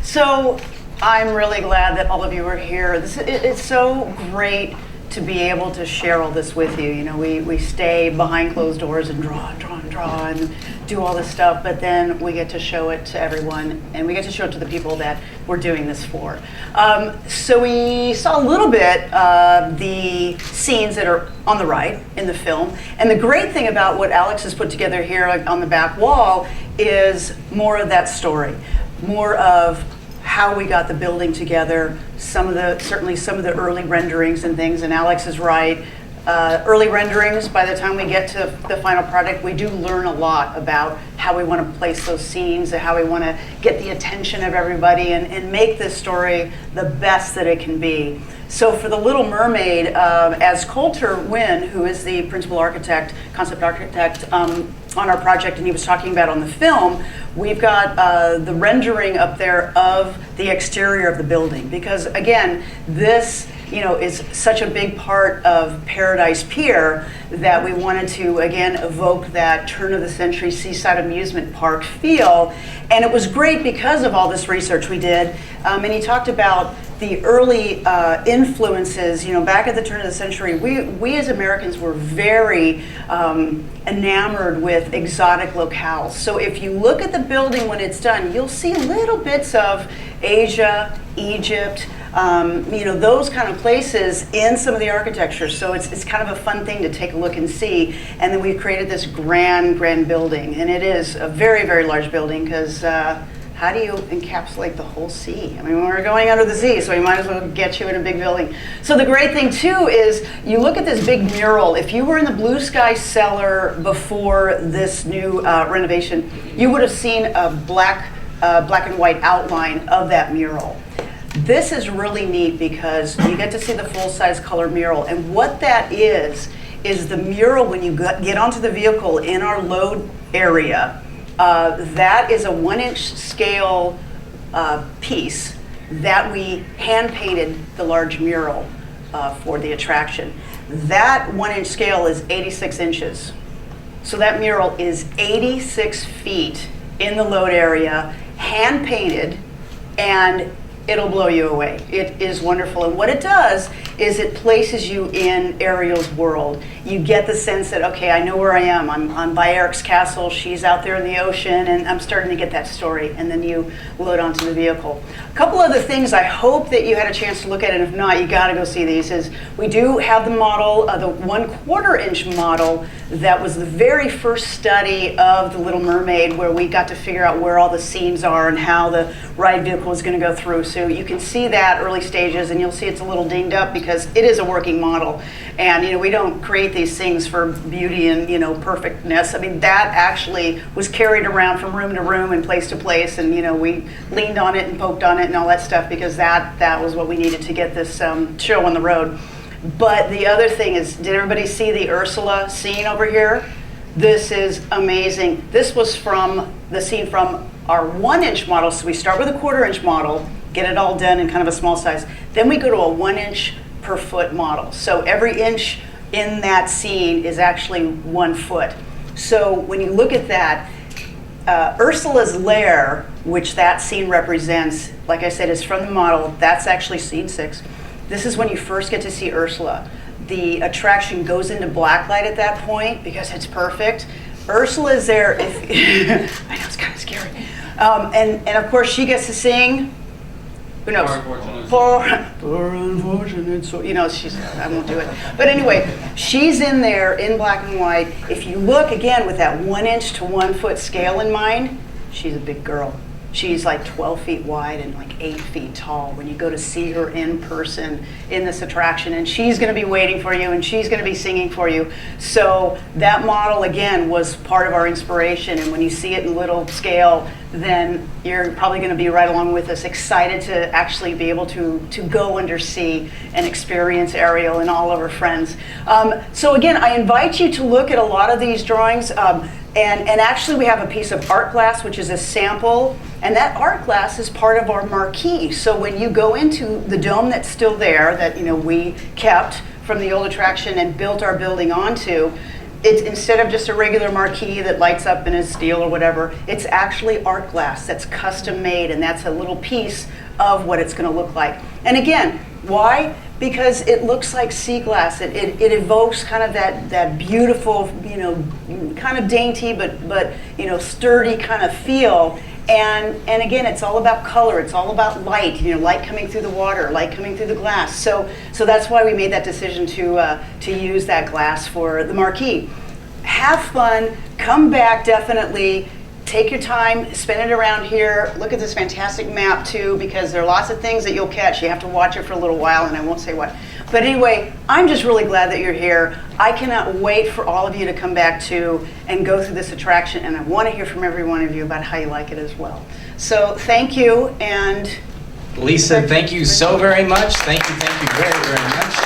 So I'm really glad that all of you are here. It's so great to be able to share all this with you. You know, we stay behind closed doors and draw and do all this stuff, but then we get to show it to everyone, and we get to show it to the people that we're doing this for. So we saw a little bit of the scenes that are on the right in the film, and the great thing about what Alex has put together here on the back wall is more of that story, more of how we got the building together, certainly some of the early renderings and things, and Alex is right. Early renderings, by the time we get to the final product, we do learn a lot about how we want to place those scenes and how we want to get the attention of everybody and make this story the best that it can be. So for the Little Mermaid, as Coulter Wynn, who is the principal architect, concept architect on our project, and he was talking about on the film, we've got the rendering up there of the exterior of the building, because again, this is such a big part of Paradise Pier that we wanted to, again, evoke that turn-of-the-century seaside amusement park feel. And it was great because of all this research we did. And he talked about the early influences. Back at the turn of the century, we as Americans were very enamored with exotic locales. So if you look at the building when it's done, you'll see little bits of Asia, Egypt, those kind of places in some of the architecture. So it's kind of a fun thing to take a look and see. And then we've created this grand building. And it is a very, very large building because how do you encapsulate the whole sea? I mean, we're going under the sea, so we might as well get you in a big building. So the great thing too is you look at this big mural. If you were in the Blue Sky Cellar before this new renovation, you would have seen a black and white outline of that mural. This is really neat because you get to see the full-size color mural, and what that is the mural when you get onto the vehicle in our load area. That is a 1-inch scale piece that we hand-painted the large mural for the attraction. That 1-inch scale is 86 inches. So that mural is 86 feet in the load area, hand-painted, and it'll blow you away. It is wonderful. And what it does is it places you in Ariel's world. You get the sense that, okay, I know where I am. I'm by Eric's castle. She's out there in the ocean, and I'm starting to get that story. And then you load onto the vehicle. A couple other things I hope that you had a chance to look at, and if not, you got to go see these, is we do have the model, the 1/4 inch model that was the very first study of the Little Mermaid, where we got to figure out where all the scenes are and how the ride vehicle is going to go through. So you can see that early stages, and you'll see it's a little dinged up because it is a working model. And we don't create these things for beauty and perfectness. I mean, that actually was carried around from room to room and place to place, and we leaned on it and poked on it and all that stuff because that was what we needed to get this show on the road. But the other thing is, did everybody see the Ursula scene over here? This is amazing. This was from the scene from our 1-inch model. So we start with a 1/4 inch model, get it all done in kind of a small size. Then we go to a 1-inch per foot model. So every inch in that scene is actually 1 foot. So when you look at that, Ursula's lair, which that scene represents, like I said, is from the model. That's actually scene 6. This is when you first get to see Ursula. The attraction goes into blacklight at that point because it's perfect. Ursula is there. I know, it's kind of scary. And of course, she gets to sing. Who knows? Poor unfortunate. So I won't do it. But anyway, she's in there in black and white. If you look again with that 1-inch to 1 foot scale in mind, she's a big girl. She's like 12 feet wide and like 8 feet tall when you go to see her in person in this attraction. And she's going to be waiting for you, and she's going to be singing for you. So that model, again, was part of our inspiration. And when you see it in little scale, then you're probably going to be right along with us, excited to actually be able to go undersea and experience Ariel and all of her friends. So again, I invite you to look at a lot of these drawings. And actually we have a piece of art glass, which is a sample, and that art glass is part of our marquee. So when you go into the dome that's still there, that we kept from the old attraction and built our building onto, it's instead of just a regular marquee that lights up and is steel or whatever, it's actually art glass that's custom made, and that's a little piece of what it's going to look like. And again, why? Because it looks like sea glass. It evokes kind of that beautiful, kind of dainty but sturdy kind of feel. And again, it's all about color. It's all about light. Light coming through the water, light coming through the glass. So that's why we made that decision to use that glass for the marquee. Have fun. Come back, definitely. Take your time, spend it around here. Look at this fantastic map too, because there are lots of things that you'll catch. You have to watch it for a little while, and I won't say what. But anyway, I'm just really glad that you're here. I cannot wait for all of you to come back too and go through this attraction, and I want to hear from every one of you about how you like it as well. So thank you, and Lisa, thank you so very much. Thank you very, very much.